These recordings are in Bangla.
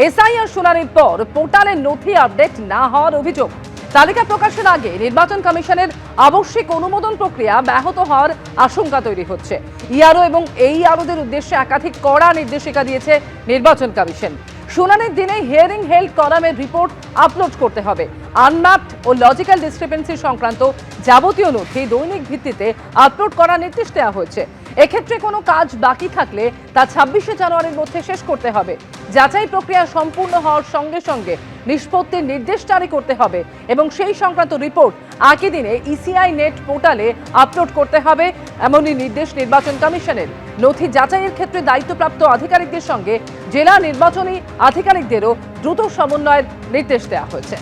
এসআইআর শুনানির পর পোর্টালে নথি আপডেট না হওয়ার অভিযোগ। তালিকা প্রকাশের আগে নির্বাচন কমিশনের আবশ্যিক অনুমোদন প্রক্রিয়া ব্যাহত হওয়ার আশঙ্কা তৈরি হচ্ছে। ইআরও এবং এইআরওদের উদ্দেশ্যে একাধিক কড়া নির্দেশিকা দিয়েছে নির্বাচন কমিশন। শুনানির দিনে হিয়ারিং হেল্ড কলামের রিপোর্ট আপলোড করতে হবে। আনম্যাপড ও লজিক্যাল ডিসক্রিপেন্সি সংক্রান্ত যাবতীয় নথি দৈনিক ভিত্তিতে আপলোড করার নির্দেশ দেওয়া হয়েছে। এক্ষেত্রে কোনো কাজ বাকি থাকলে তা 26শে জানুয়ারির মধ্যে শেষ করতে হবে। যাচাই প্রক্রিয়া সম্পূর্ণ হওয়ার সঙ্গে সঙ্গে নিষ্পত্তির নির্দেশ জারি করতে হবে এবং সেই সংক্রান্ত রিপোর্ট একই দিনে ইসিআই নেট পোর্টালে আপলোড করতে হবে, এমনই নির্দেশ নির্বাচন কমিশনের। নথি যাচাইয়ের ক্ষেত্রে দায়িত্বপ্রাপ্ত আধিকারিকদের সঙ্গে জেলা নির্বাচনী আধিকারিকদেরও দ্রুত সমন্বয়ের নির্দেশ দেওয়া হয়েছে।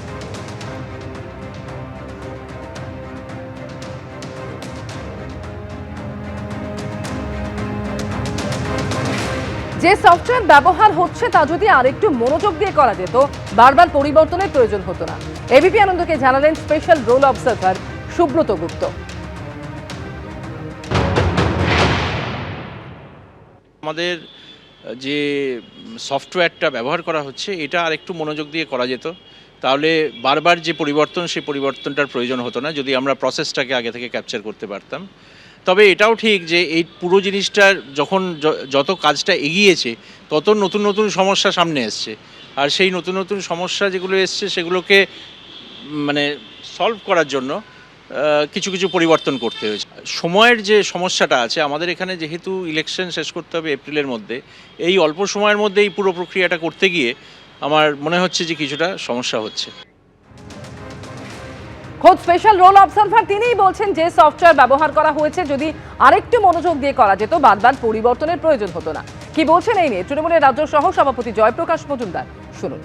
যে সফটওয়্যার ব্যবহার হচ্ছে তা যদি আরেকটু মনোযোগ দিয়ে করা যেত, বারবার পরিবর্তনের প্রয়োজন হতো না। এবিপি আনন্দকে জানালেন স্পেশাল রোল অবজারভার সুব্রত গুপ্ত। আমাদের যে সফটওয়্যারটা ব্যবহার করা হচ্ছে এটা আরেকটু মনোযোগ দিয়ে করা যেত, তাহলে বারবার যে পরিবর্তন সেই পরিবর্তনটার প্রয়োজন হতো না যদি আমরা প্রসেসটাকে আগে থেকে ক্যাপচার করতে পারতাম। তবে এটাও ঠিক যে এই পুরো জিনিসটার যখন যত কাজটা এগিয়েছে তত নতুন নতুন সমস্যা সামনে এসছে, আর সেই নতুন নতুন সমস্যা যেগুলো এসছে সেগুলোকে মানে সলভ করার জন্য কিছু কিছু পরিবর্তন করতে হয়েছে। সময়ের যে সমস্যাটা আছে আমাদের এখানে, যেহেতু ইলেকশন শেষ করতে হবে এপ্রিলের মধ্যে, এই অল্প সময়ের মধ্যে এই পুরো প্রক্রিয়াটা করতে গিয়ে আমার মনে হচ্ছে যে কিছুটা সমস্যা হচ্ছে। খোদ স্পেশাল রোল অবজারভার তিনিই বলছেন যে সফটওয়্যার ব্যবহার করা হয়েছে যদি আরেকটু মনোযোগ দিয়ে করা যেত, বারবার পরিবর্তনের প্রয়োজন হতো না। কি বলছেন এই নিয়ে তৃণমূলের রাজ্য সহ সভাপতি জয়প্রকাশ মজুমদার, শুনুন।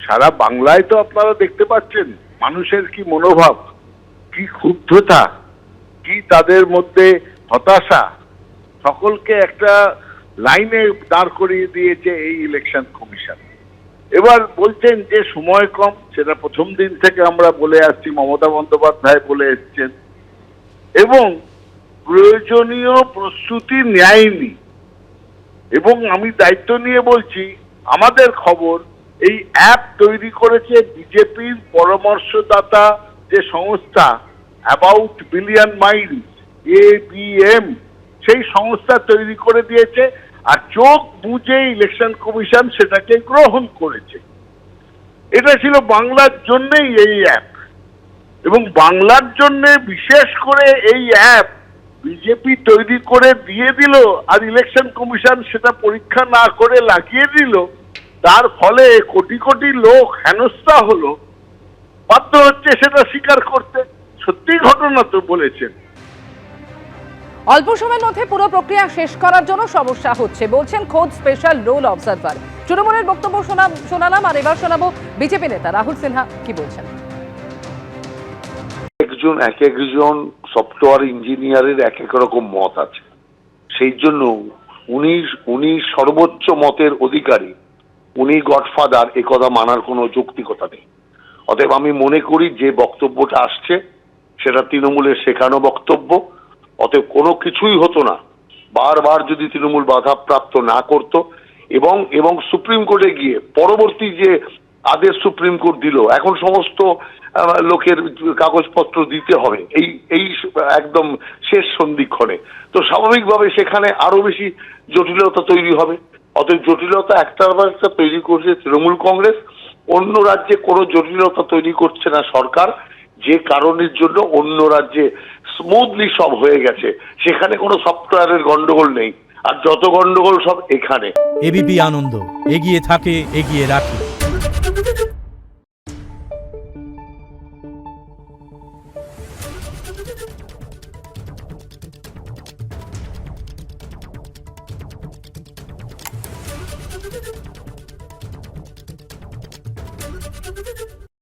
সারা বাংলায় তো আপনারা দেখতে পাচ্ছেন মানুষের কি মনোভাব, কি ক্ষুব্ধতা, কি তাদের মধ্যে হতাশা, সকলকে একটা লাইনে দাঁড় করিয়ে দিয়েছে এই ইলেকশন কমিশন। এবার বলছেন যে সময় কম, সেটা প্রথম দিন থেকে আমরা বলে আসছি, মমতা বন্দ্যোপাধ্যায় বলে এসছেন, এবং প্রয়োজনীয় প্রস্তুতি নেয়নি। এবং আমি দায়িত্ব নিয়ে বলছি, আমাদের খবর এই অ্যাপ তৈরি করেছে বিজেপির পরামর্শদাতা যে সংস্থা অ্যাবাউট বিলিয়ন মাইলস, ABM, সেই সংস্থা তৈরি করে দিয়েছে, আর চোখ বুঝে ইলেকশন কমিশন সেটাকে গ্রহণ করেছে। এটা ছিল বাংলার জন্যই এই অ্যাপ, এবং বাংলার জন্য বিশেষ করে এই অ্যাপ বিজেপি তৈরি করে দিয়ে দিল, আর ইলেকশন কমিশন সেটা পরীক্ষা না করে লাগিয়ে দিল। তার ফলে কোটি কোটি লোক হেনস্থা হলো, বাধ্য হচ্ছে সেটা স্বীকার করতে। সত্যি ঘটনা তো বলেছেন। অল্প সময়ের মধ্যে পুরো প্রক্রিয়া শেষ করার জন্য সমস্যা হচ্ছে বলছেন খোদ স্পেশাল রোল অবজারভার। তৃণমূলের বক্তব্য শোনালাম, আর এবার শোনাবো বিজেপি নেতা রাহুল সিনহা কি বলছেন। এক একজন সফটওয়্যার ইঞ্জিনিয়ারের এক এক রকম মত আছে, সেই জন্য উনি সর্বোচ্চ মতের অধিকারী, উনি গডফাদার, এ কথা মানার কোনো যৌক্তিকতা নেই। অতএব আমি মনে করি যে বক্তব্যটা আসছে সেটা তৃণমূলের শেখানো বক্তব্য। অতএব কোনো কিছুই হতো না বারবার যদি তৃণমূল বাধাপ্রাপ্ত না করত, এবং সুপ্রিম কোর্টে গিয়ে পরবর্তী যে আদেশ সুপ্রিম কোর্ট দিল, এখন সমস্ত লোকের কাগজপত্র দিতে হবে এই একদম শেষ সন্ধিক্ষণে, তো স্বাভাবিকভাবে সেখানে আরো বেশি জটিলতা তৈরি হবে। অতএব জটিলতা একটার পর একটা তৈরি করছে তৃণমূল কংগ্রেস, অন্য রাজ্যে কোনো জটিলতা তৈরি করছে না সরকার, যে কারণের জন্য অন্য রাজ্যে স্মুথলি সব হয়ে গেছে, সেখানে কোনো সফটওয়্যারের গন্ডগোল নেই, আর যত গন্ডগোল সব এখানে। এবিপি আনন্দ, এগিয়ে থাকে, এগিয়ে রাখে।